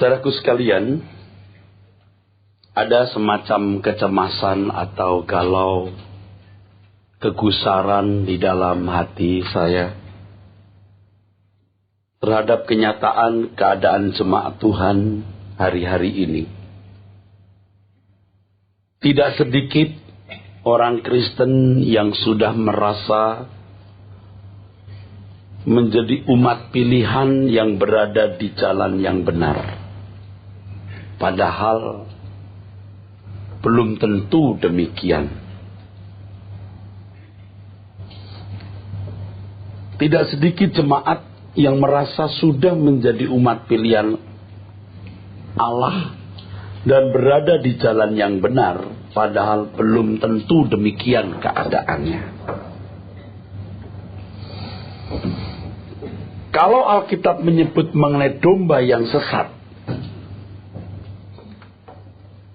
Saudaraku sekalian, ada semacam kecemasan atau galau, kegusaran di dalam hati saya terhadap kenyataan keadaan jemaat Tuhan hari-hari ini. Tidak sedikit orang Kristen yang sudah merasa menjadi umat pilihan yang berada di jalan yang benar. Padahal belum tentu demikian. Tidak sedikit jemaat yang merasa sudah menjadi umat pilihan Allah dan berada di jalan yang benar, padahal belum tentu demikian keadaannya. Kalau Alkitab menyebut mengenai domba yang sesat,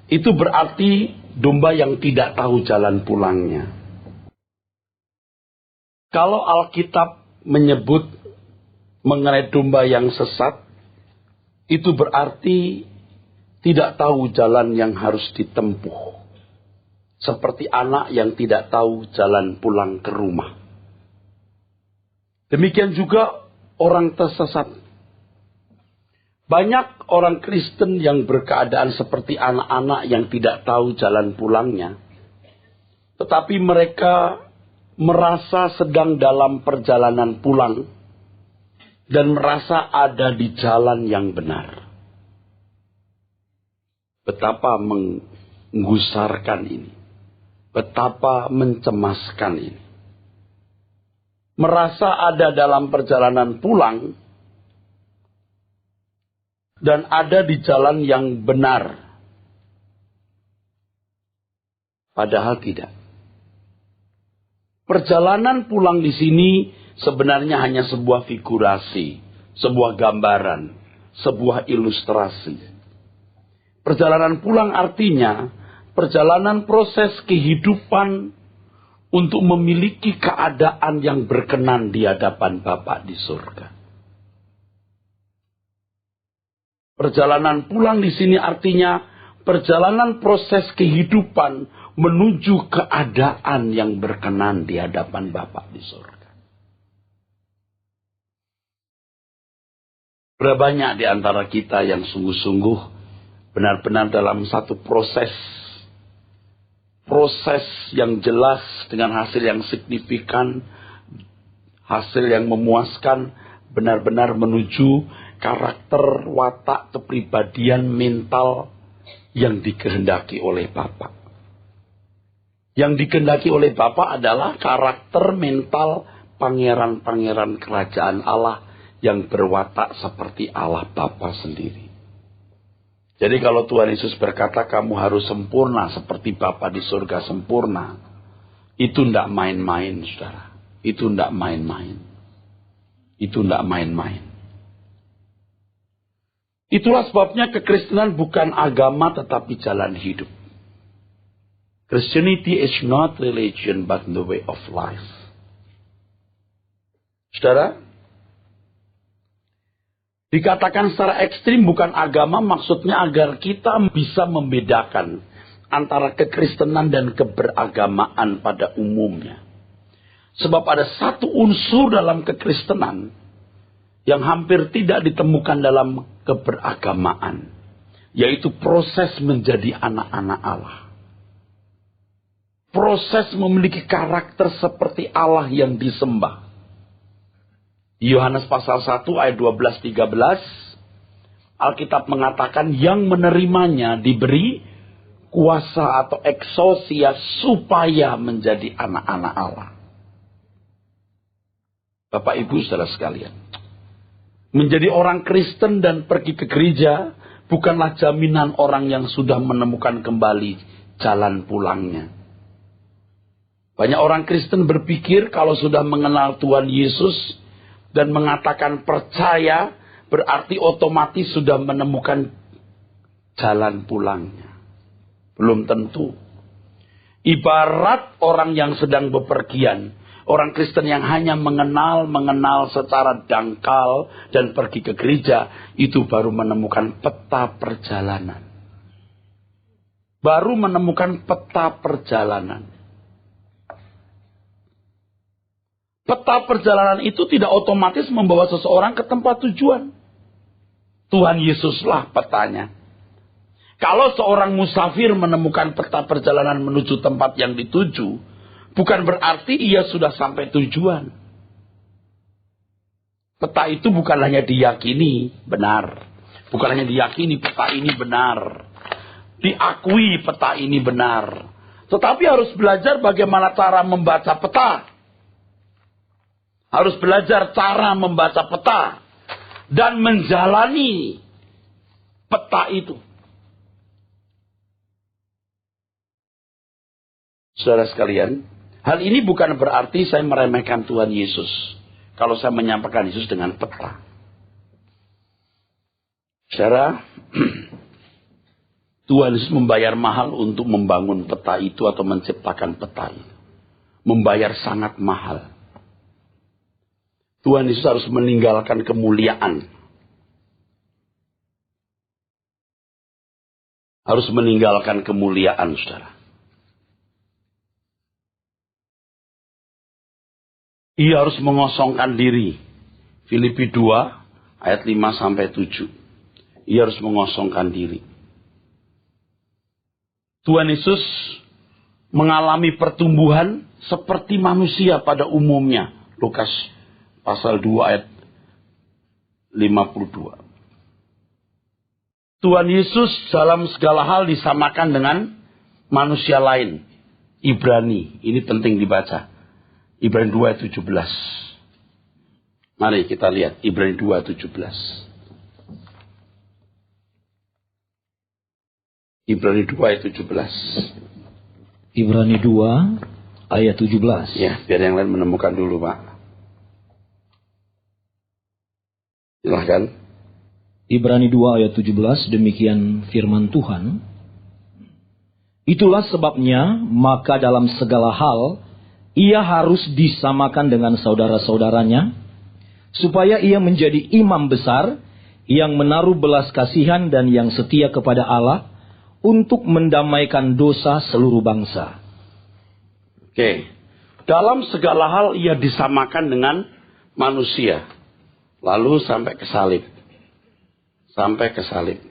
itu berarti domba yang tidak tahu jalan pulangnya. Kalau Alkitab menyebut mengenai domba yang sesat, itu berarti tidak tahu jalan yang harus ditempuh. Seperti anak yang tidak tahu jalan pulang ke rumah. Demikian juga orang tersesat. Banyak orang Kristen yang berkeadaan seperti anak-anak yang tidak tahu jalan pulangnya. Tetapi mereka merasa sedang dalam perjalanan pulang dan merasa ada di jalan yang benar. Betapa menggusarkan ini. Betapa mencemaskan ini. Merasa ada dalam perjalanan pulang dan ada di jalan yang benar. Padahal tidak. Perjalanan pulang di sini sebenarnya hanya sebuah figurasi, sebuah gambaran, sebuah ilustrasi. Perjalanan pulang artinya perjalanan proses kehidupan untuk memiliki keadaan yang berkenan di hadapan Bapa di surga. Perjalanan pulang di sini artinya perjalanan proses kehidupan menuju keadaan yang berkenan di hadapan Bapa di surga. Berapa banyak di antara kita yang sungguh-sungguh benar-benar dalam satu proses yang jelas dengan hasil yang signifikan, hasil yang memuaskan, benar-benar menuju karakter, watak, kepribadian, mental yang dikehendaki oleh Bapa. Yang dikehendaki oleh Bapa adalah karakter mental pangeran-pangeran kerajaan Allah yang berwatak seperti Allah Bapa sendiri. Jadi kalau Tuhan Yesus berkata kamu harus sempurna seperti Bapa di surga sempurna, itu tidak main-main, saudara. Itu tidak main-main. Itu tidak main-main. Itulah sebabnya kekristenan bukan agama tetapi jalan hidup. Christianity is not religion but the way of life. Saudara, dikatakan secara ekstrim bukan agama, maksudnya agar kita bisa membedakan antara kekristenan dan keberagamaan pada umumnya. Sebab ada satu unsur dalam kekristenan yang hampir tidak ditemukan dalam keberagamaan, yaitu proses menjadi anak-anak Allah. Proses memiliki karakter seperti Allah yang disembah. Yohanes pasal 1 ayat 12-13, Alkitab mengatakan yang menerimanya diberi kuasa atau eksosia supaya menjadi anak-anak Allah. Bapak Ibu saudara sekalian, menjadi orang Kristen dan pergi ke gereja bukanlah jaminan orang yang sudah menemukan kembali jalan pulangnya. Banyak orang Kristen berpikir kalau sudah mengenal Tuhan Yesus dan mengatakan percaya, berarti otomatis sudah menemukan jalan pulangnya. Belum tentu. Ibarat orang yang sedang bepergian, Orang Kristen yang hanya mengenal secara dangkal dan pergi ke gereja, itu baru menemukan peta perjalanan. Baru menemukan peta perjalanan. Peta perjalanan itu tidak otomatis membawa seseorang ke tempat tujuan. Tuhan Yesuslah petanya. Kalau seorang musafir menemukan peta perjalanan menuju tempat yang dituju, bukan berarti ia sudah sampai tujuan. Peta itu bukan hanya diyakini benar. Bukan hanya diyakini peta ini benar. Diakui peta ini benar. Tetapi harus belajar bagaimana cara membaca peta. Harus belajar cara membaca peta. Dan menjalani peta itu. Saudara sekalian, hal ini bukan berarti saya meremehkan Tuhan Yesus. Kalau saya menyampaikan Yesus dengan peta. Saudara, Tuhan Yesus membayar mahal untuk membangun peta itu atau menciptakan peta itu. Membayar sangat mahal. Tuhan Yesus harus meninggalkan kemuliaan. Harus meninggalkan kemuliaan, saudara. Ia harus mengosongkan diri. Filipi 2 ayat 5-7. Ia harus mengosongkan diri. Tuhan Yesus mengalami pertumbuhan seperti manusia pada umumnya. Lukas pasal 2 ayat 52. Tuhan Yesus dalam segala hal disamakan dengan manusia lain. Ibrani, ini penting dibaca. Ibrani 2 ayat 17. Mari kita lihat Ibrani 2 ayat 17. Ibrani 2 ayat 17. Ibrani 2 ayat 17. Ya, biar yang lain menemukan dulu, Pak. Silahkan. Ibrani 2 ayat 17, demikian firman Tuhan. Itulah sebabnya, maka dalam segala hal, ia harus disamakan dengan saudara-saudaranya, supaya ia menjadi imam besar, yang menaruh belas kasihan dan yang setia kepada Allah, untuk mendamaikan dosa seluruh bangsa. Oke. Dalam segala hal ia disamakan dengan manusia. Lalu sampai ke salib. Sampai ke salib.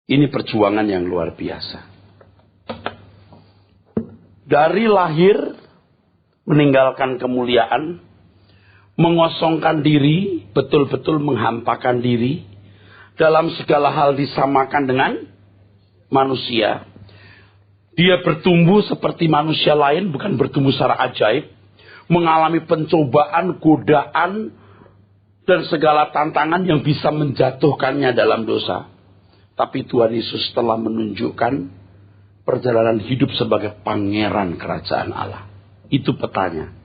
Ini perjuangan yang luar biasa. Dari lahir, meninggalkan kemuliaan, mengosongkan diri, betul-betul menghampakan diri, dalam segala hal disamakan dengan manusia. Dia bertumbuh seperti manusia lain, bukan bertumbuh secara ajaib. Mengalami pencobaan, godaan, dan segala tantangan yang bisa menjatuhkannya dalam dosa. Tapi Tuhan Yesus telah menunjukkan perjalanan hidup sebagai pangeran kerajaan Allah. Itu petanya.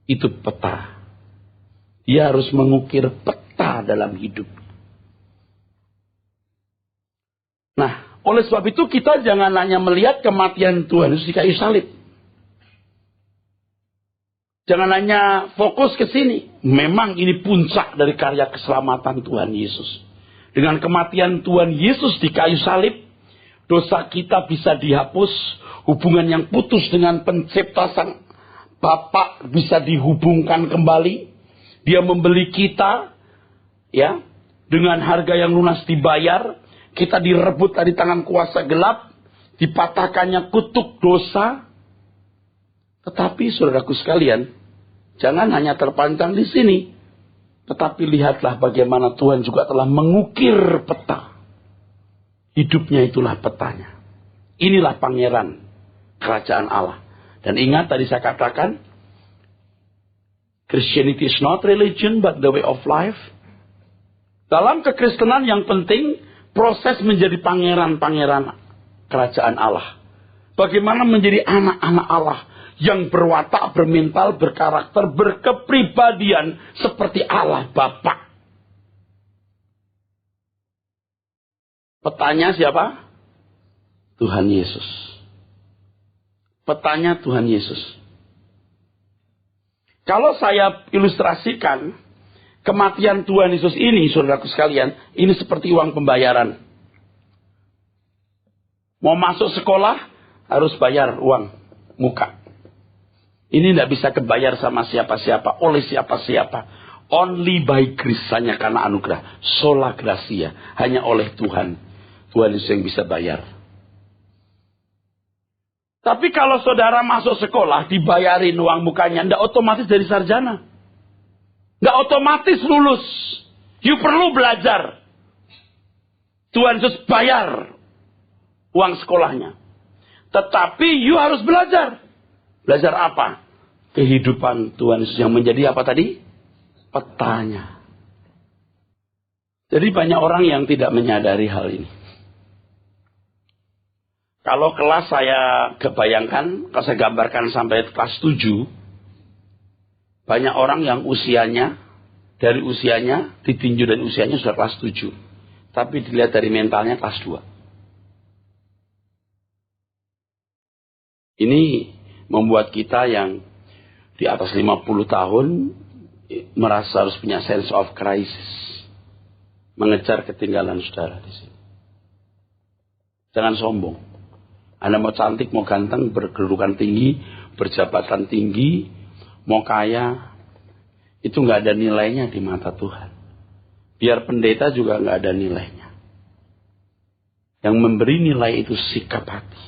Itu peta. Dia harus mengukir peta dalam hidup. Nah, oleh sebab itu kita jangan hanya melihat kematian Tuhan Yesus di kayu salib. Jangan hanya fokus ke sini. Memang ini puncak dari karya keselamatan Tuhan Yesus. Dengan kematian Tuhan Yesus di kayu salib, dosa kita bisa dihapus, hubungan yang putus dengan pencipta Sang Bapa bisa dihubungkan kembali. Dia membeli kita, ya, dengan harga yang lunas dibayar. Kita direbut dari tangan kuasa gelap, dipatahkannya kutuk dosa. Tetapi saudaraku sekalian, jangan hanya terpancang di sini, tetapi lihatlah bagaimana Tuhan juga telah mengukir peta. Hidupnya itulah petanya. Inilah pangeran kerajaan Allah. Dan ingat tadi saya katakan, Christianity is not religion but the way of life. Dalam kekristenan yang penting proses menjadi pangeran-pangeran kerajaan Allah. Bagaimana menjadi anak-anak Allah yang berwatak, bermental, berkarakter, berkepribadian seperti Allah Bapa. Petanya siapa? Tuhan Yesus. Petanya Tuhan Yesus. Kalau saya ilustrasikan kematian Tuhan Yesus ini, saudaraku sekalian, ini seperti uang pembayaran. Mau masuk sekolah, harus bayar uang muka. Ini tidak bisa kebayar sama siapa-siapa, oleh siapa-siapa. Only by grace, hanya karena anugerah. Sola gracia, hanya oleh Tuhan. Tuhan Yesus yang bisa bayar. Tapi kalau saudara masuk sekolah, dibayarin uang mukanya, tidak otomatis jadi sarjana. Tidak otomatis lulus. You perlu belajar. Tuhan Yesus bayar uang sekolahnya. Tetapi you harus belajar. Belajar apa? Kehidupan Tuhan Yesus yang menjadi apa tadi? Petanya. Jadi banyak orang yang tidak menyadari hal ini. Kalau kelas saya kebayangkan, kalau saya gambarkan sampai kelas 7, banyak orang yang dari usianya, ditinjau dari usianya sudah kelas 7. Tapi dilihat dari mentalnya kelas 2. Ini membuat kita yang di atas 50 tahun merasa harus punya sense of crisis. Mengejar ketinggalan saudara di sini. Jangan sombong. Anda mau cantik, mau ganteng, berkedudukan tinggi, berjabatan tinggi, mau kaya, itu nggak ada nilainya di mata Tuhan. Biar pendeta juga nggak ada nilainya. Yang memberi nilai itu sikap hati.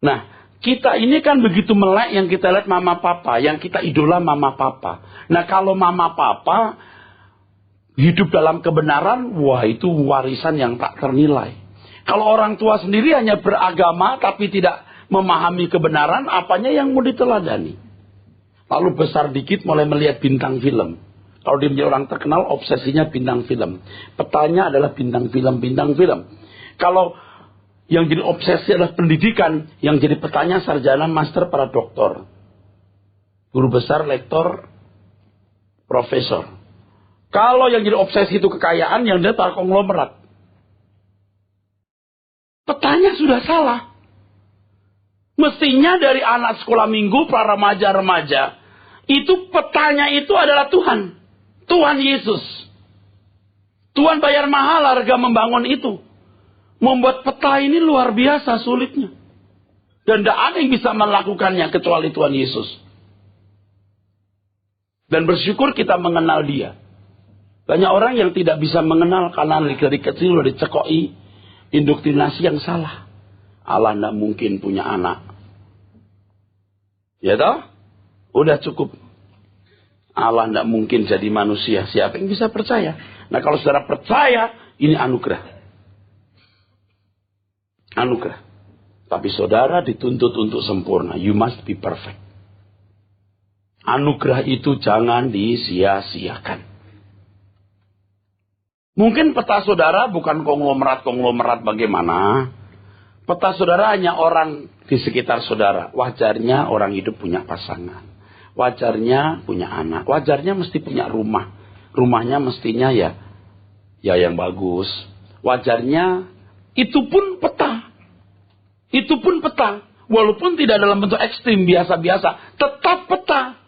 Nah, kita ini kan begitu melek yang kita lihat mama papa, yang kita idola mama papa. Nah, kalau mama papa hidup dalam kebenaran, wah itu warisan yang tak ternilai. Kalau orang tua sendiri hanya beragama tapi tidak memahami kebenaran, apanya yang mau diteladani? Lalu besar dikit mulai melihat bintang film. Kalau dia menjadi orang terkenal, obsesinya bintang film. Petanya adalah bintang film. Kalau yang jadi obsesi adalah pendidikan, yang jadi petanya sarjana, master, para doktor, guru besar, lektor, profesor. Kalau yang jadi obsesi itu kekayaan, yang dia para konglomerat. Petanya sudah salah. Mestinya dari anak sekolah minggu, para remaja-remaja, itu petanya itu adalah Tuhan. Tuhan Yesus. Tuhan bayar mahal harga membangun itu. Membuat peta ini luar biasa sulitnya. Dan tidak ada yang bisa melakukannya kecuali Tuhan Yesus. Dan bersyukur kita mengenal dia. Banyak orang yang tidak bisa mengenal karena dari kecil sudah dicekoi indoktrinasi yang salah. Allah tidak mungkin punya anak. Ya toh? Udah cukup. Allah tidak mungkin jadi manusia. Siapa yang bisa percaya? Nah kalau saudara percaya, ini anugerah. Anugerah. Tapi saudara dituntut untuk sempurna. You must be perfect. Anugerah itu jangan disia-siakan. Mungkin peta saudara bukan konglomerat bagaimana. Peta saudara hanya orang di sekitar saudara. Wajarnya orang hidup punya pasangan. Wajarnya punya anak. Wajarnya mesti punya rumah. Rumahnya mestinya ya yang bagus. Wajarnya itu pun peta. Itu pun peta. Walaupun tidak dalam bentuk ekstrim, biasa-biasa. Tetap peta.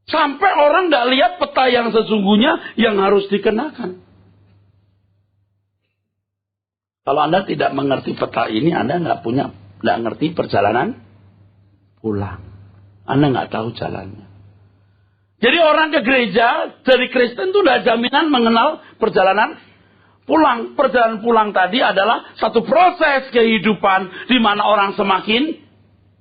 Sampai orang tidak lihat peta yang sesungguhnya yang harus dikenakan. Kalau Anda tidak mengerti peta ini, Anda tidak ngerti perjalanan pulang. Anda nggak tahu jalannya. Jadi orang ke gereja, dari Kristen itu sudah jaminan mengenal perjalanan pulang. Perjalanan pulang tadi adalah satu proses kehidupan di mana orang semakin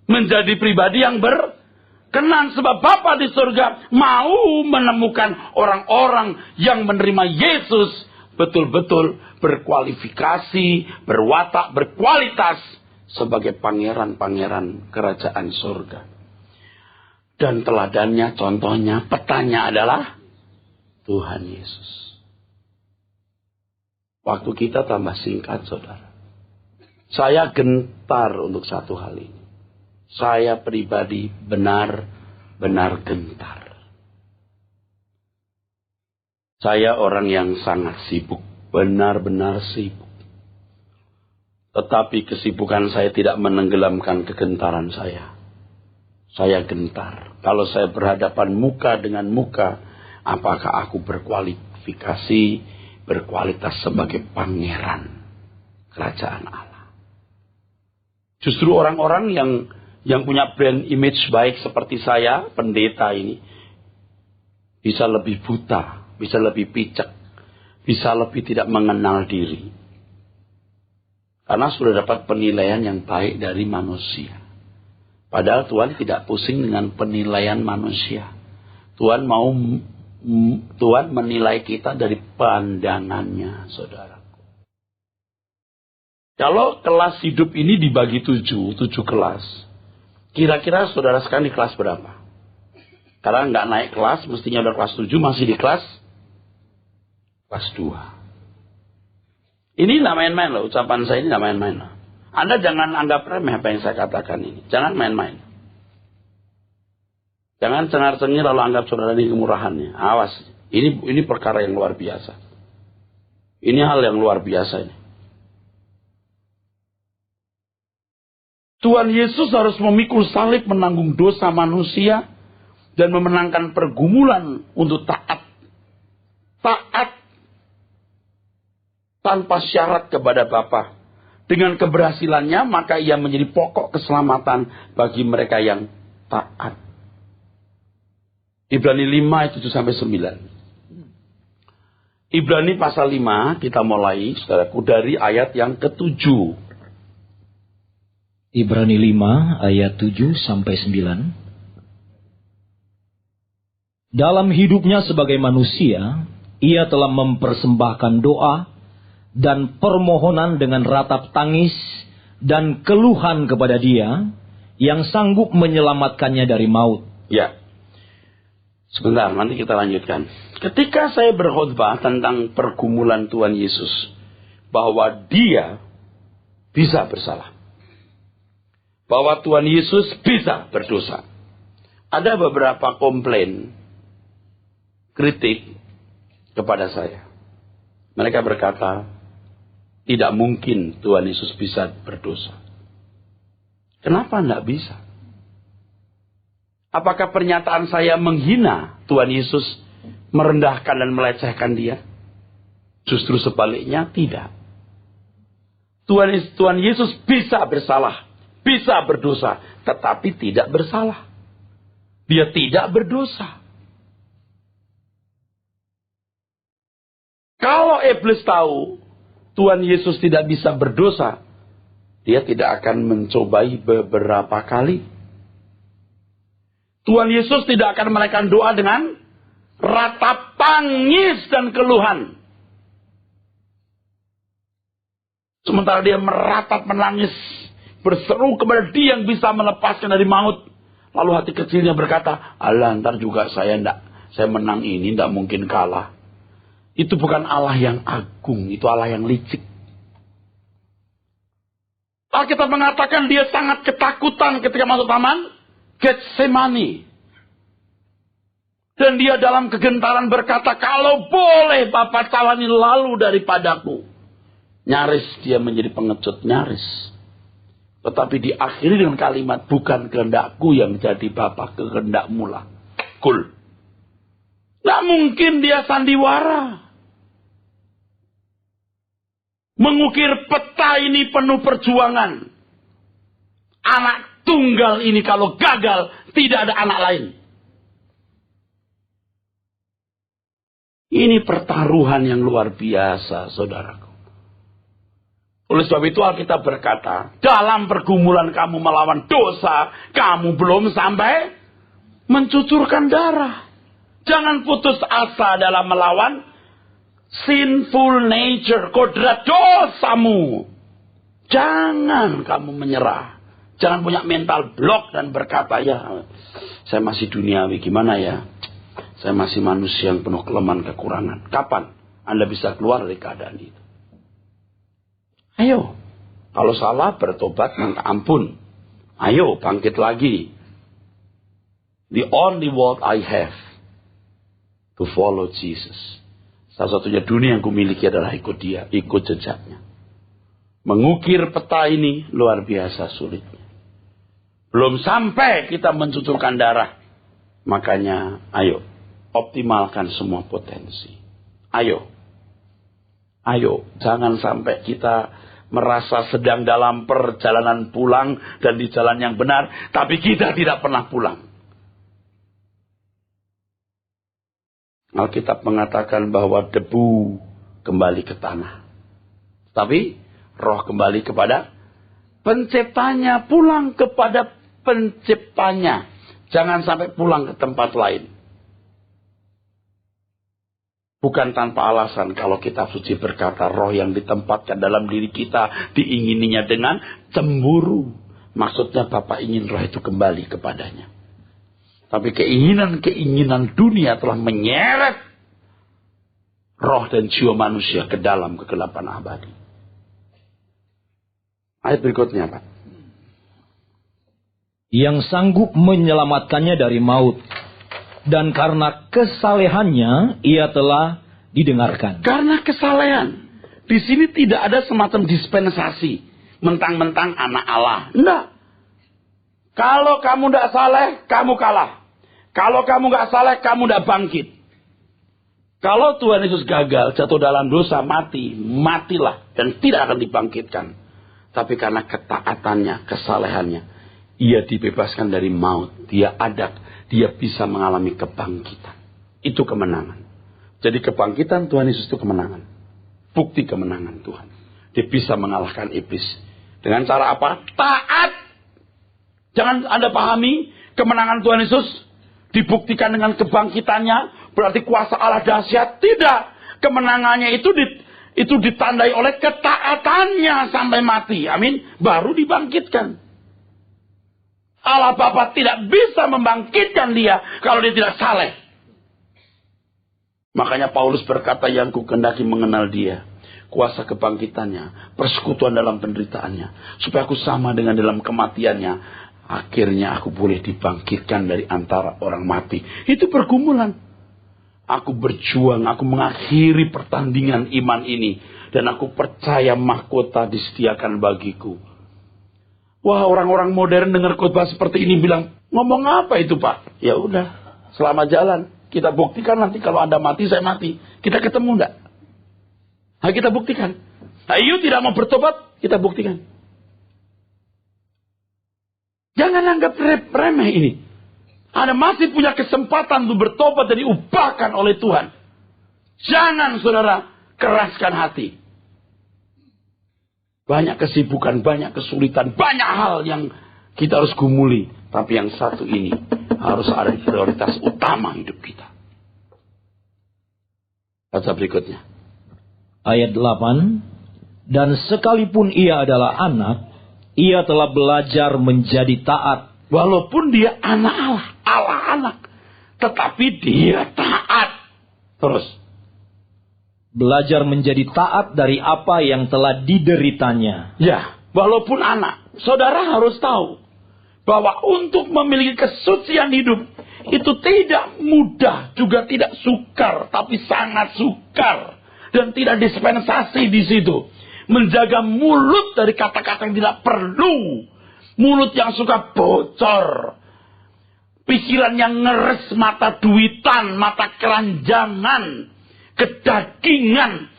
menjadi pribadi yang berkenan. Sebab Bapa di surga mau menemukan orang-orang yang menerima Yesus betul-betul berkualifikasi, berwatak, berkualitas sebagai pangeran-pangeran kerajaan surga. Dan teladannya, contohnya, petanya adalah Tuhan Yesus. Waktu kita tambah singkat, saudara. Saya gentar untuk satu hal ini. Saya pribadi benar-benar gentar. Saya orang yang sangat sibuk. Benar-benar sibuk. Tetapi kesibukan saya tidak menenggelamkan kegentaran saya. Saya gentar. Kalau saya berhadapan muka dengan muka, apakah aku berkualitas sebagai pangeran kerajaan Allah? Justru orang-orang yang punya brand image baik seperti saya, pendeta ini, bisa lebih buta, bisa lebih picek, bisa lebih tidak mengenal diri. Karena sudah dapat penilaian yang baik dari manusia. Padahal Tuhan tidak pusing dengan penilaian manusia. Tuhan menilai kita dari pandangannya, saudaraku. Kalau kelas hidup ini dibagi 7 kelas. Kira-kira saudara sekarang di kelas berapa? Karena nggak naik kelas, mestinya udah kelas 7, masih di kelas 2. Ini nggak main-main loh, ucapan saya ini nggak main-main loh. Anda jangan anggap remeh apa yang saya katakan ini. Jangan main-main. Jangan cengar-cengir lalu anggap saudara ini kemurahannya. Awas, ini perkara yang luar biasa. Ini hal yang luar biasa ini. Tuhan Yesus harus memikul salib menanggung dosa manusia dan memenangkan pergumulan untuk taat. Taat tanpa syarat kepada Bapa. Dengan keberhasilannya, maka ia menjadi pokok keselamatan bagi mereka yang taat. Ibrani 5 ayat 7-9. Ibrani pasal 5, kita mulai, saudaraku, dari ayat yang ke-7. Ibrani 5 ayat 7-9. Dalam hidupnya sebagai manusia, ia telah mempersembahkan doa dan permohonan dengan ratap tangis dan keluhan kepada Dia yang sanggup menyelamatkannya dari maut. Ya, sebentar, nanti kita lanjutkan. Ketika saya berkhotbah tentang pergumulan Tuhan Yesus, bahwa Dia bisa bersalah, bahwa Tuhan Yesus bisa berdosa, ada beberapa komplain, kritik kepada saya. Mereka berkata, tidak mungkin Tuhan Yesus bisa berdosa. Kenapa tidak bisa? Apakah pernyataan saya menghina Tuhan Yesus, merendahkan dan melecehkan Dia? Justru sebaliknya, tidak. Tuhan Yesus bisa bersalah, bisa berdosa, tetapi tidak bersalah. Dia tidak berdosa. Kalau iblis tahu Tuhan Yesus tidak bisa berdosa, dia tidak akan mencobai beberapa kali. Tuhan Yesus tidak akan menaikkan doa dengan ratap tangis dan keluhan. Sementara dia meratap menangis, berseru kepada Dia yang bisa melepaskan dari maut. Lalu hati kecilnya berkata, Allah, ntar juga saya menang ini, tidak mungkin kalah. Itu bukan Allah yang agung, itu Allah yang licik. Alkitab mengatakan dia sangat ketakutan ketika masuk taman Getsemani. Dan dia dalam kegentaran berkata, kalau boleh Bapa tawani lalu daripadaku. Nyaris dia menjadi pengecut, nyaris. Tetapi diakhiri dengan kalimat, bukan kehendakku yang jadi Bapa, kehendakmu lah. Cool. Nggak mungkin dia sandiwara. Mengukir peta ini penuh perjuangan. Anak tunggal ini kalau gagal, tidak ada anak lain. Ini pertaruhan yang luar biasa, saudaraku. Oleh sebab itu Alkitab berkata, dalam pergumulan kamu melawan dosa, kamu belum sampai mencucurkan darah. Jangan putus asa dalam melawan sinful nature, kodrat dosamu. Jangan kamu menyerah. Jangan punya mental block dan berkata, ya saya masih duniawi, gimana ya? Saya masih manusia yang penuh kelemahan kekurangan. Kapan Anda bisa keluar dari keadaan itu? Ayo, kalau salah bertobat minta ampun. Ayo bangkit lagi. The only word I have to follow Jesus. Satu-satunya dunia yang kumiliki adalah ikut Dia, ikut jejaknya. Mengukir peta ini luar biasa sulitnya. Belum sampai kita mencucurkan darah. Makanya ayo optimalkan semua potensi. Ayo. Jangan sampai kita merasa sedang dalam perjalanan pulang dan di jalan yang benar. Tapi kita tidak pernah pulang. Alkitab mengatakan bahwa debu kembali ke tanah. Tapi roh kembali kepada penciptanya. Pulang kepada penciptanya. Jangan sampai pulang ke tempat lain. Bukan tanpa alasan kalau kitab suci berkata roh yang ditempatkan dalam diri kita diingininya dengan cemburu. Maksudnya Bapa ingin roh itu kembali kepadanya. Tapi keinginan dunia telah menyeret roh dan jiwa manusia ke dalam kegelapan abadi. Ayat berikutnya, Pak. Yang sanggup menyelamatkannya dari maut. Dan karena kesalehannya ia telah didengarkan. Karena kesalehan. Di sini tidak ada semacam dispensasi. Mentang-mentang anak Allah. Enggak. Kalau kamu tidak saleh, kamu kalah. Kalau kamu nggak saleh, kamu tidak bangkit. Kalau Tuhan Yesus gagal, jatuh dalam dosa, matilah. Dan tidak akan dibangkitkan. Tapi karena ketaatannya, kesalehannya, ia dibebaskan dari maut. Dia ada, dia bisa mengalami kebangkitan. Itu kemenangan. Jadi kebangkitan Tuhan Yesus itu kemenangan. Bukti kemenangan Tuhan. Dia bisa mengalahkan iblis. Dengan cara apa? Taat. Jangan Anda pahami kemenangan Tuhan Yesus dibuktikan dengan kebangkitannya, berarti kuasa Allah dahsyat. Tidak. Kemenangannya itu ditandai oleh ketaatannya sampai mati. Amin. Baru dibangkitkan. Allah Bapa tidak bisa membangkitkan dia kalau dia tidak saleh. Makanya Paulus berkata, yang ku kehendaki mengenal dia, kuasa kebangkitannya, persekutuan dalam penderitaannya, supaya aku sama dengan dalam kematiannya. Akhirnya aku boleh dibangkitkan dari antara orang mati. Itu pergumulan. Aku berjuang, aku mengakhiri pertandingan iman ini. Dan aku percaya mahkota disediakan bagiku. Wah, orang-orang modern dengar khotbah seperti ini bilang, ngomong apa itu Pak? Ya udah, selamat jalan. Kita buktikan nanti kalau Anda mati, saya mati. Kita ketemu enggak? Nah, kita buktikan. Ayo tidak mau bertobat, kita buktikan. Jangan anggap remeh ini. Anda masih punya kesempatan untuk bertobat dan diubahkan oleh Tuhan. Jangan saudara keraskan hati. Banyak kesibukan, banyak kesulitan, banyak hal yang kita harus gumuli. Tapi yang satu ini harus ada prioritas utama hidup kita. Baca berikutnya. Ayat 8. Dan sekalipun ia adalah anak, ia telah belajar menjadi taat. Walaupun dia anak Allah anak. Tetapi dia taat. Terus. Belajar menjadi taat dari apa yang telah dideritanya. Ya, walaupun anak. Saudara harus tahu bahwa untuk memiliki kesucian hidup itu tidak mudah, juga tidak sukar, tapi sangat sukar. Dan tidak dispensasi di situ. Menjaga mulut dari kata-kata yang tidak perlu. Mulut yang suka bocor. Pikiran yang ngeres, mata duitan, mata keranjangan, kedagingan.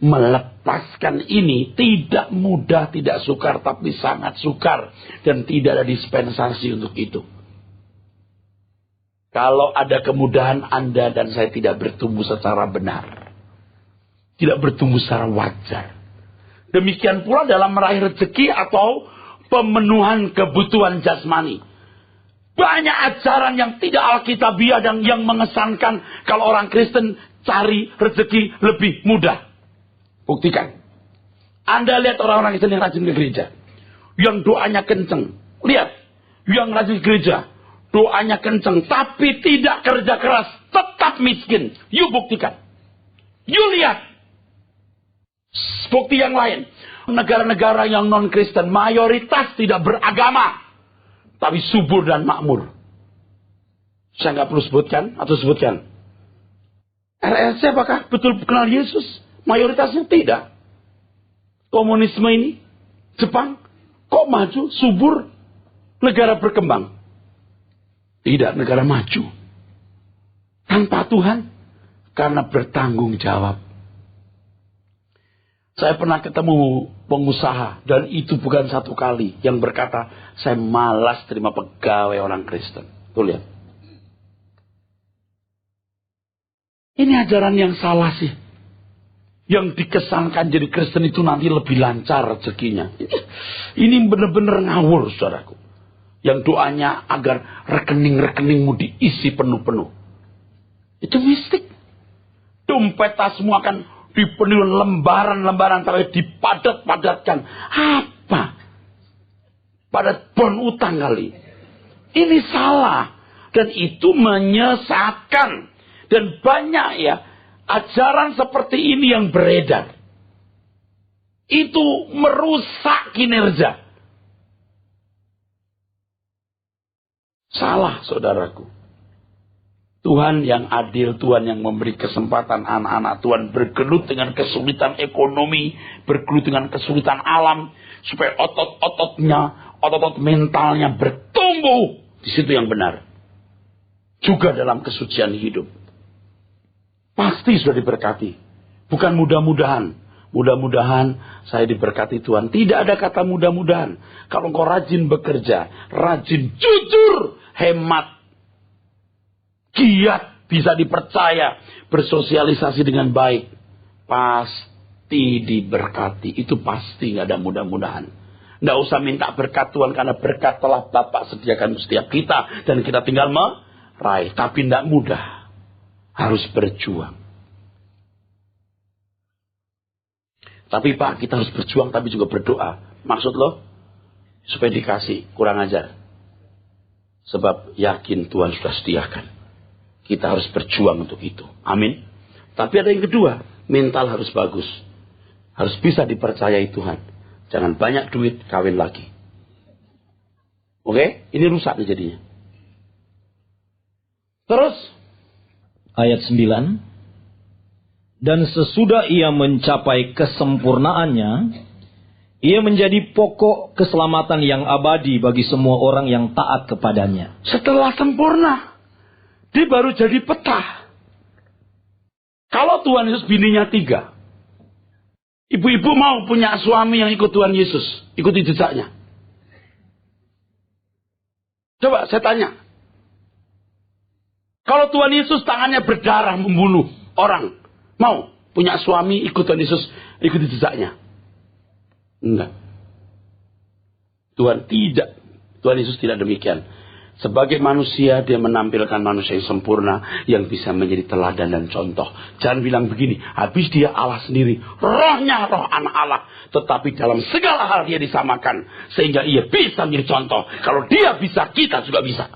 Melepaskan ini tidak mudah, tidak sukar, tapi sangat sukar. Dan tidak ada dispensasi untuk itu. Kalau ada kemudahan Anda dan saya tidak bertumbuh secara benar. Tidak bertumbuh secara wajar. Demikian pula dalam meraih rezeki atau pemenuhan kebutuhan jasmani. Banyak ajaran yang tidak alkitabiah dan yang mengesankan kalau orang Kristen cari rezeki lebih mudah. Buktikan. Anda lihat orang-orang Kristen yang rajin ke gereja. Yang doanya kenceng. Lihat. Yang rajin ke gereja. Doanya kenceng. Tapi tidak kerja keras. Tetap miskin. You buktikan. You lihat. Bukti yang lain. Negara-negara yang non-Kristen mayoritas tidak beragama. Tapi subur dan makmur. Saya nggak perlu sebutkan atau sebutkan. RRC apakah betul kenal Yesus? Mayoritasnya tidak. Komunisme ini Jepang kok maju, subur, negara berkembang. Tidak negara maju. Tanpa Tuhan, karena bertanggung jawab. Saya pernah ketemu pengusaha, dan itu bukan satu kali, yang berkata, saya malas terima pegawai orang Kristen. Tuh lihat. Ini ajaran yang salah sih. Yang dikesankan jadi Kristen itu nanti lebih lancar rezekinya. Ini benar-benar ngawur, saudaraku. Yang doanya agar rekening-rekeningmu diisi penuh-penuh. Itu mistik. Dompet tasmu akan dipenuhi lembaran-lembaran, tapi dipadat-padatkan. Apa? Padat bon utang kali. Ini salah. Dan itu menyesatkan. Dan banyak ya, ajaran seperti ini yang beredar. Itu merusak kinerja. Salah, saudaraku. Tuhan yang adil, Tuhan yang memberi kesempatan anak-anak Tuhan bergelut dengan kesulitan ekonomi, bergelut dengan kesulitan alam, supaya otot-otot mentalnya bertumbuh. Di situ yang benar. Juga dalam kesucian hidup. Pasti sudah diberkati. Bukan mudah-mudahan. Mudah-mudahan saya diberkati Tuhan. Tidak ada kata mudah-mudahan. Kalau engkau rajin bekerja, rajin jujur, hemat, giat, bisa dipercaya, bersosialisasi dengan baik, pasti diberkati. Itu pasti, nggak ada mudah-mudahan. Nggak usah minta berkat Tuhan, karena berkat telah Bapa sediakan setiap kita, dan kita tinggal meraih. Tapi nggak mudah, harus berjuang. Tapi Pak, kita harus berjuang, tapi juga berdoa. Maksud lo? Supaya dikasih, kurang ajar. Sebab yakin Tuhan sudah sediakan. Kita harus berjuang untuk itu. Amin. Tapi ada yang kedua, mental harus bagus. Harus bisa dipercayai Tuhan. Jangan banyak duit, kawin lagi. Oke? Ini rusak nih jadinya. Terus. Ayat 9. Dan sesudah ia mencapai kesempurnaannya, ia menjadi pokok keselamatan yang abadi bagi semua orang yang taat kepadanya. Setelah sempurna, dia baru jadi peta. Kalau Tuhan Yesus bininya 3. Ibu-ibu mau punya suami yang ikut Tuhan Yesus, ikuti jejaknya. Coba saya tanya. Kalau Tuhan Yesus tangannya berdarah membunuh orang, mau punya suami ikut Tuhan Yesus, ikuti jejaknya? Enggak. Tuhan Yesus tidak demikian. Sebagai manusia, dia menampilkan manusia yang sempurna, yang bisa menjadi teladan dan contoh. Jangan bilang begini, habis dia Allah sendiri, rohnya roh anak Allah, tetapi dalam segala hal dia disamakan, sehingga ia bisa menjadi contoh. Kalau dia bisa, kita juga bisa.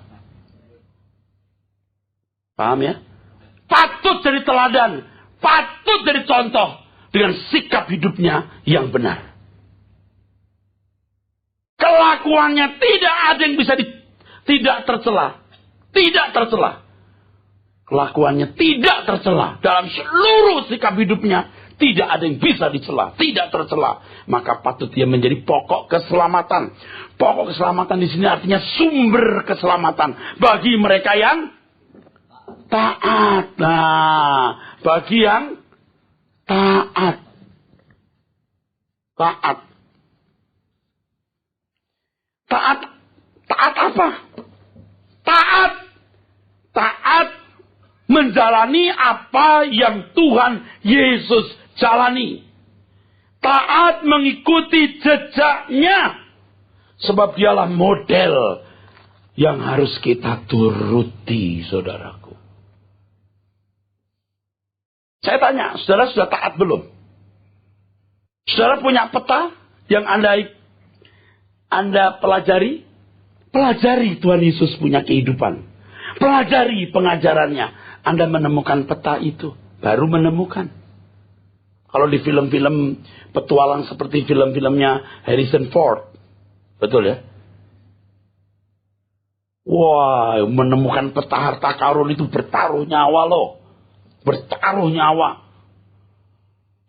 Paham ya? Patut jadi teladan, patut jadi contoh, dengan sikap hidupnya yang benar. Kelakuannya tidak ada yang bisa tidak tercela. Tidak tercela. Kelakuannya tidak tercela. Dalam seluruh sikap hidupnya, tidak ada yang bisa dicela. Tidak tercela. Maka patut dia menjadi pokok keselamatan. Pokok keselamatan di sini artinya sumber keselamatan. Bagi mereka yang taat. Nah, bagi yang taat. Taat. Taat apa? Taat menjalani apa yang Tuhan Yesus jalani. Taat mengikuti jejaknya. Sebab dialah model yang harus kita turuti, saudaraku. Saya tanya, saudara sudah taat belum? Saudara punya peta yang Anda pelajari? Pelajari Tuhan Yesus punya kehidupan. Pelajari pengajarannya. Anda menemukan peta itu. Baru menemukan. Kalau di film-film petualang seperti film-filmnya Harrison Ford. Betul ya? Wah, menemukan peta harta karun itu bertaruh nyawa loh. Bertaruh nyawa.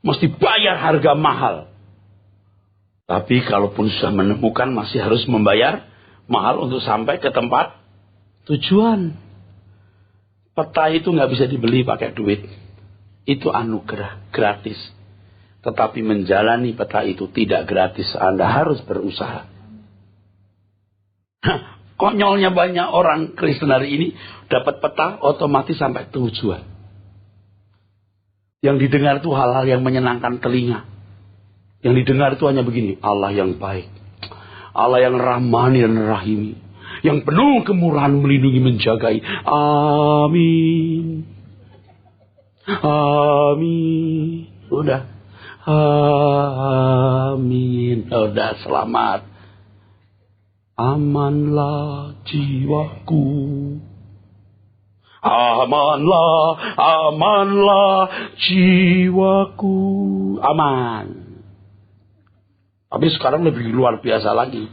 Mesti bayar harga mahal. Tapi kalaupun sudah menemukan masih harus membayar mahal untuk sampai ke tempat tujuan. Peta itu nggak bisa dibeli pakai duit. Itu anugerah, gratis. Tetapi menjalani peta itu tidak gratis. Anda harus berusaha. Konyolnya banyak orang Kristen hari ini dapat peta otomatis sampai tujuan. Yang didengar itu hal-hal yang menyenangkan telinga. Yang didengar itu hanya begini, Allah yang baik, Allah yang rahmani dan rahimi, yang penuh kemurahan melindungi menjagai. Amin. Amin. Udah. Amin. Udah, selamat. Amanlah jiwaku. Amanlah jiwaku. Aman. Tapi sekarang lebih luar biasa lagi.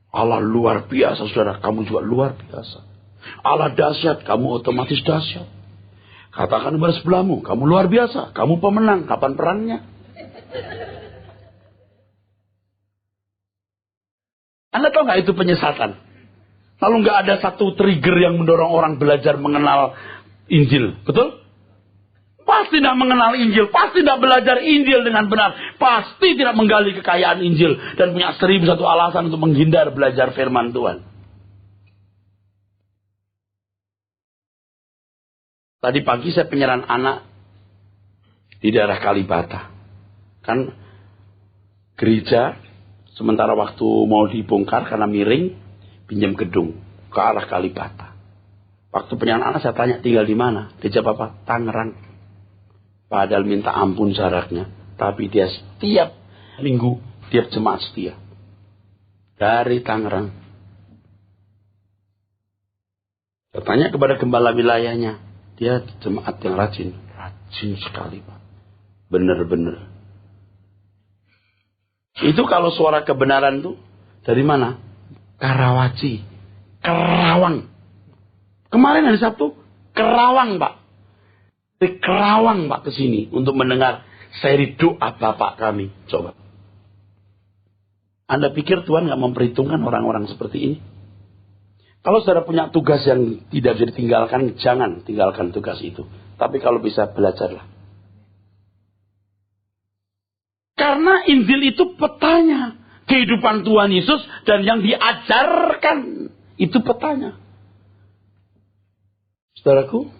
Allah luar biasa, saudara. Kamu juga luar biasa. Allah dahsyat, kamu otomatis dahsyat. Katakan kepada sebelahmu, kamu luar biasa. Kamu pemenang, kapan perangnya? Anda tahu nggak itu penyesatan? Lalu nggak ada satu trigger yang mendorong orang belajar mengenal Injil. Betul? Pasti tidak mengenal Injil. Pasti tidak belajar Injil dengan benar. Pasti tidak menggali kekayaan Injil. Dan punya 1001 alasan untuk menghindar belajar firman Tuhan. Tadi pagi saya penyerahan anak di daerah Kalibata. Kan gereja sementara waktu mau dibongkar karena miring, pinjam gedung ke arah Kalibata. Waktu penyerahan anak saya tanya tinggal di mana? Dia jawab apa? Tangerang. Padahal minta ampun jaraknya. Tapi dia setiap minggu, tiap jemaat setia. Dari Tangerang. Saya tanya kepada gembala wilayahnya. Dia jemaat yang rajin. Rajin sekali, Pak. Benar-benar. Itu kalau suara kebenaran itu dari mana? Karawaci. Kerawang. Kemarin hari Sabtu, Kerawang, Pak. Dari Kerawang, Pak, ke sini untuk mendengar seri doa Bapak kami. Coba. Anda pikir Tuhan nggak memperhitungkan orang-orang seperti ini? Kalau saudara punya tugas yang tidak bisa ditinggalkan, jangan tinggalkan tugas itu. Tapi kalau bisa, belajarlah. Karena Injil itu petanya. Kehidupan Tuhan Yesus dan yang diajarkan. Itu petanya. Saudaraku,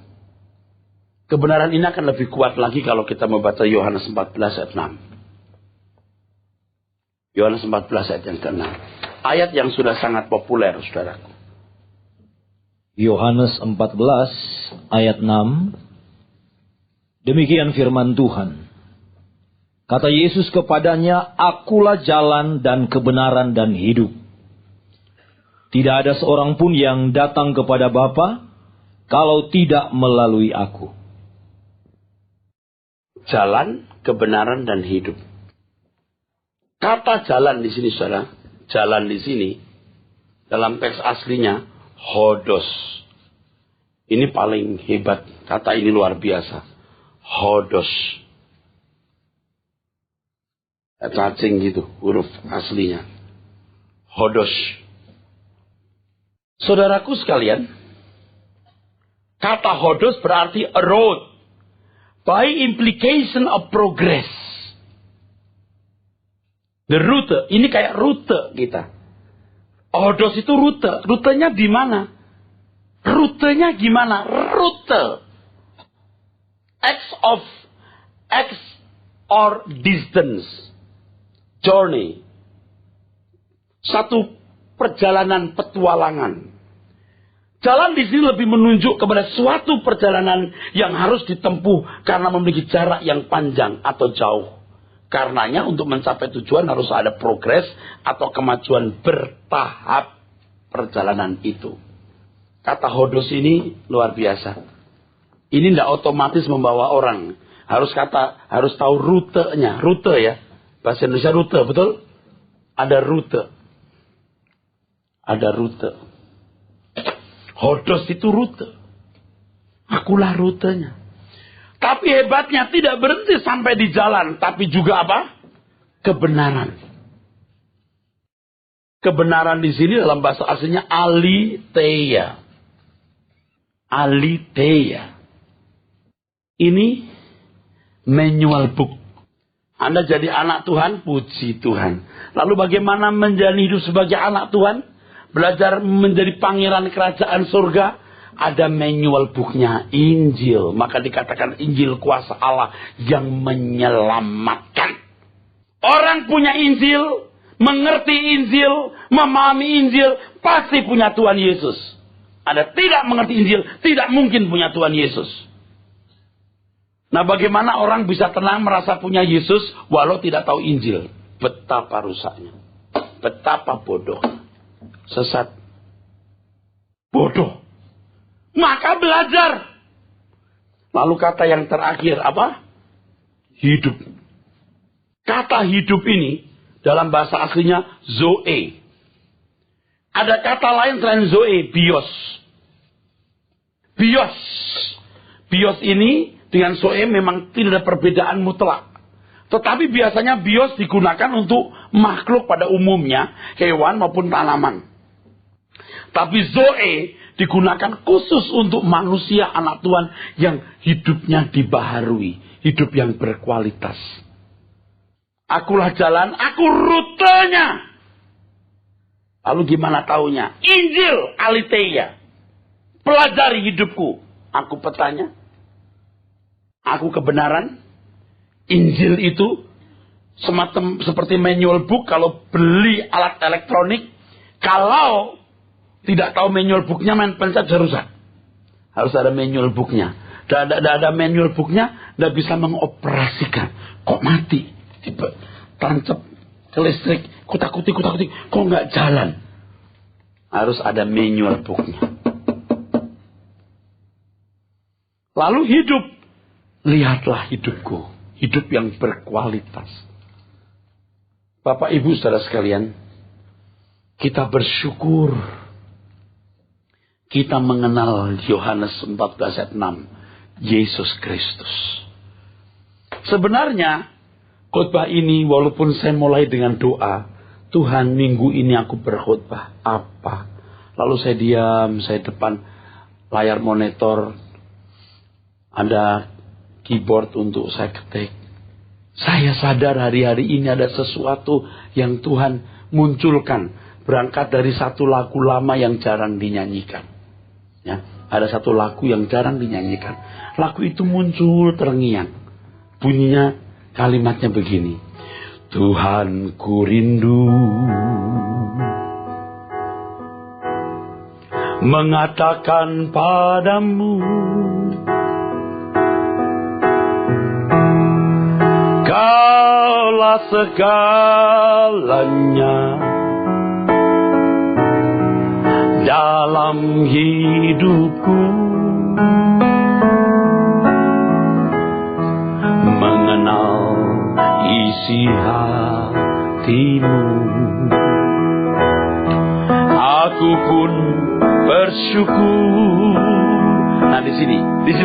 kebenaran ini akan lebih kuat lagi kalau kita membaca Yohanes 14 ayat 6. Yohanes 14 ayat yang ke-6. Ayat yang sudah sangat populer, saudaraku. Yohanes 14 ayat 6. Demikian firman Tuhan. Kata Yesus kepadanya, Akulah jalan dan kebenaran dan hidup. Tidak ada seorang pun yang datang kepada Bapa kalau tidak melalui aku. Jalan, kebenaran, dan hidup. Kata jalan di sini, saudara. Jalan di sini. Dalam teks aslinya, hodos. Ini paling hebat. Kata ini luar biasa. Hodos. Cacing gitu, huruf aslinya. Hodos. Saudaraku sekalian, kata hodos berarti a road. By implication of progress. The rute. Ini kayak rute kita. Hodos itu rute. Rutenya di mana? Rutenya gimana? Rute. X or distance. Journey. Satu perjalanan petualangan. Jalan di sini lebih menunjuk kepada suatu perjalanan yang harus ditempuh karena memiliki jarak yang panjang atau jauh. Karenanya untuk mencapai tujuan harus ada progres atau kemajuan bertahap perjalanan itu. Kata hodos ini luar biasa. Ini tidak otomatis membawa orang. Harus tahu rutenya. Rute ya. Bahasa Indonesia rute, betul? Ada rute. Ada rute. Hodos itu rute. Akulah rutenya. Tapi hebatnya tidak berhenti sampai di jalan. Tapi juga apa? Kebenaran. Kebenaran di sini dalam bahasa aslinya aletheia. Aletheia. Ini manual book. Anda jadi anak Tuhan, puji Tuhan. Lalu bagaimana menjalani hidup sebagai anak Tuhan? Belajar menjadi pangeran kerajaan surga. Ada manual booknya, Injil. Maka dikatakan Injil kuasa Allah yang menyelamatkan. Orang punya Injil, mengerti Injil, memahami Injil, pasti punya Tuhan Yesus. Anda tidak mengerti Injil, tidak mungkin punya Tuhan Yesus. Nah, bagaimana orang bisa tenang merasa punya Yesus walau tidak tahu Injil? Betapa rusaknya. Betapa bodoh. Sesat. Bodoh. Maka belajar. Lalu kata yang terakhir apa? Hidup. Kata hidup ini dalam bahasa aslinya zoe. Ada kata lain selain zoe, bios. Bios. Bios ini dengan zoe memang tidak ada perbedaan mutlak. Tetapi biasanya bios digunakan untuk makhluk pada umumnya, hewan maupun tanaman. Tapi zoe digunakan khusus untuk manusia anak Tuhan yang hidupnya dibaharui. Hidup yang berkualitas. Akulah jalan, aku rutenya. Lalu gimana taunya? Injil, aletheia. Pelajari hidupku. Aku petanya. Aku kebenaran. Injil itu semacam seperti manual book. Kalau beli alat elektronik, kalau tidak tahu manual booknya, main pencet rusak. Harus ada manual booknya. Tidak ada manual booknya, tidak bisa mengoperasikan. Kok mati? Tiba tancap ke listrik, kutak-kutik. Kok nggak jalan? Harus ada manual booknya. Lalu hidup. Lihatlah hidupku. Hidup yang berkualitas. Bapak, Ibu, saudara sekalian. Kita bersyukur. Kita mengenal Yohanes 14 ayat 6. Yesus Kristus. Sebenarnya khotbah ini walaupun saya mulai dengan doa. Tuhan, minggu ini aku berkhotbah apa? Lalu saya diam, saya depan layar monitor. Ada keyboard untuk saya ketik. Saya sadar hari-hari ini ada sesuatu yang Tuhan munculkan. Berangkat dari satu lagu lama yang jarang dinyanyikan. Ya, ada satu lagu yang jarang dinyanyikan. Lagu itu muncul terngiang. Bunyinya, kalimatnya begini. Tuhan, ku rindu mengatakan padamu, Kaulah segalanya dalam hidupku, mengenal isi hatimu. Aku pun bersyukur. Nah, di sini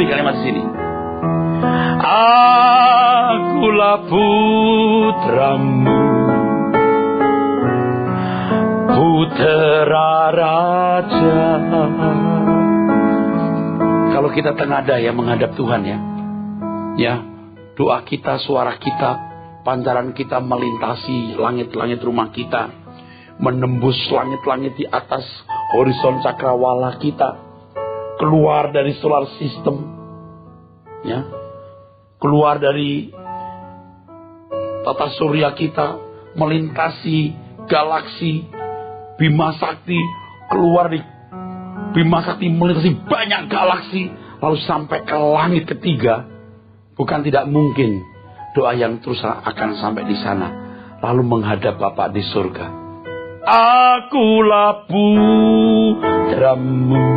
kalimat di sini. Akulah putramu, putra raja. Kalau kita tengada ya menghadap Tuhan ya, doa kita, suara kita, pancaran kita melintasi langit-langit rumah kita, menembus langit-langit di atas horizon cakrawala kita, keluar dari solar system, ya, keluar dari tata surya kita, melintasi galaksi Bima Sakti, keluar di Bima Sakti melintasi banyak galaksi, lalu sampai ke langit ketiga. Bukan tidak mungkin doa yang terus akan sampai di sana, lalu menghadap Bapa di surga. Akulah putramu,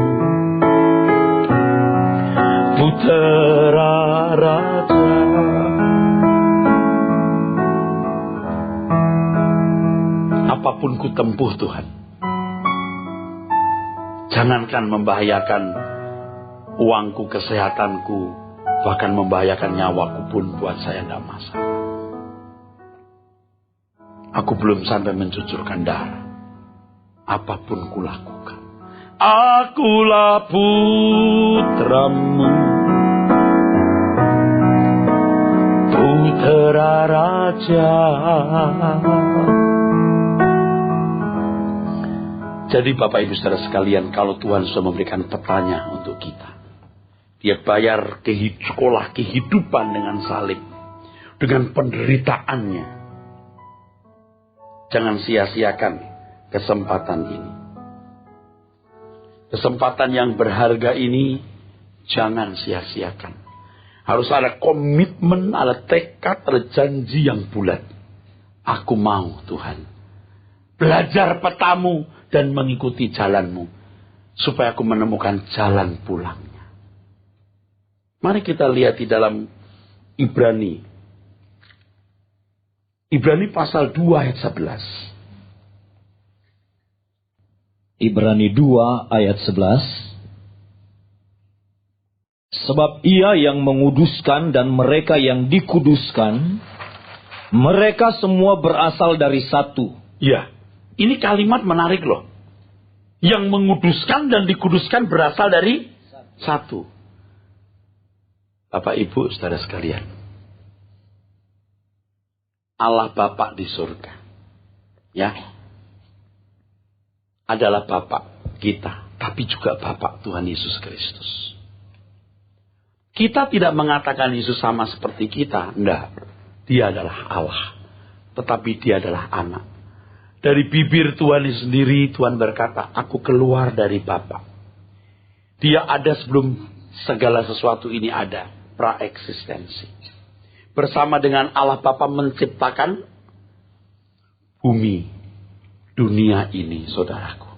putra raja. Apapun ku tempuh Tuhan, jangankan membahayakan uangku, kesehatanku, bahkan membahayakan nyawaku pun buat saya tidak masalah. Aku belum sampai mencucurkan darah. apapun kulakukan. Akulah putramu, putra raja. Jadi Bapak Ibu Saudara sekalian, kalau Tuhan sudah memberikan petanya untuk kita, Dia bayar sekolah kehidupan dengan salib, dengan penderitaannya. Jangan sia-siakan kesempatan ini. Kesempatan yang berharga ini jangan sia-siakan. Harus ada komitmen, ada tekad, ada janji yang bulat. Aku mau Tuhan belajar petamu dan mengikuti jalanmu, supaya aku menemukan jalan pulangnya. Mari kita lihat di dalam Ibrani pasal 2 ayat 11. Ibrani 2 ayat 11. Sebab Ia yang menguduskan dan mereka yang dikuduskan, mereka semua berasal dari satu. Ya, ini kalimat menarik loh. Yang menguduskan dan dikuduskan berasal dari satu. Bapak Ibu Saudara sekalian, Allah Bapa di surga, ya, adalah Bapa kita, tapi juga Bapa Tuhan Yesus Kristus. Kita tidak mengatakan Yesus sama seperti kita, enggak. Dia adalah Allah, tetapi Dia adalah anak. Dari bibir Tuhan sendiri, Tuhan berkata, aku keluar dari Bapa. Dia ada sebelum segala sesuatu ini ada, praeksistensi. Bersama dengan Allah Bapa menciptakan bumi, dunia ini, saudaraku.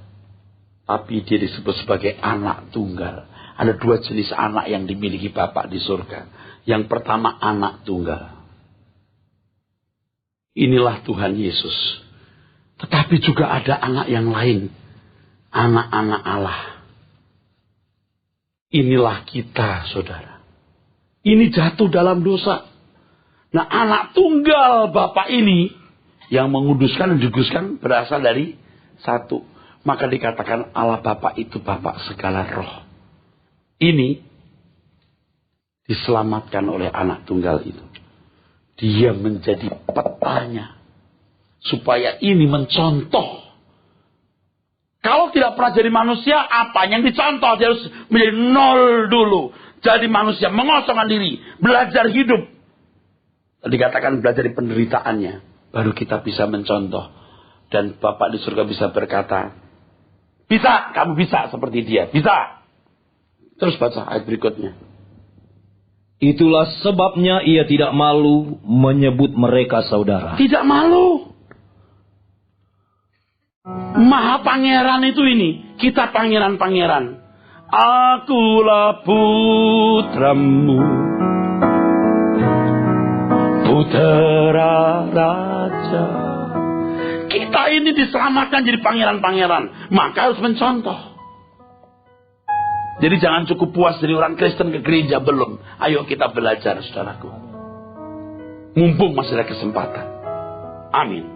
Tapi Dia disebut sebagai anak tunggal. Ada 2 jenis anak yang dimiliki Bapa di surga. Yang pertama anak tunggal. Inilah Tuhan Yesus. Tetapi juga ada anak yang lain. Anak-anak Allah. Inilah kita, saudara. Ini jatuh dalam dosa. Nah, anak tunggal Bapa ini yang menguduskan dan dikuduskan berasal dari satu. Maka dikatakan Allah Bapa itu Bapa segala roh. Ini diselamatkan oleh anak tunggal itu. Dia menjadi petanya. Supaya ini mencontoh. Kalau tidak pernah jadi manusia, apa yang dicontoh? Dia harus menjadi nol dulu. Jadi manusia, mengosongkan diri. Belajar hidup. Dikatakan belajar dari penderitaannya. Baru kita bisa mencontoh. Dan Bapak di surga bisa berkata, bisa, kamu bisa seperti Dia. Bisa. Terus baca ayat berikutnya. Itulah sebabnya Ia tidak malu menyebut mereka saudara. Tidak malu. Maha pangeran itu ini. Kita pangeran-pangeran. Akulah putramu, putra raja. Kita ini diselamatkan jadi pangeran-pangeran. Maka harus mencontoh. Jadi jangan cukup puas dari orang Kristen ke gereja, belum. Ayo kita belajar, saudaraku. Mumpung masih ada kesempatan. Amin.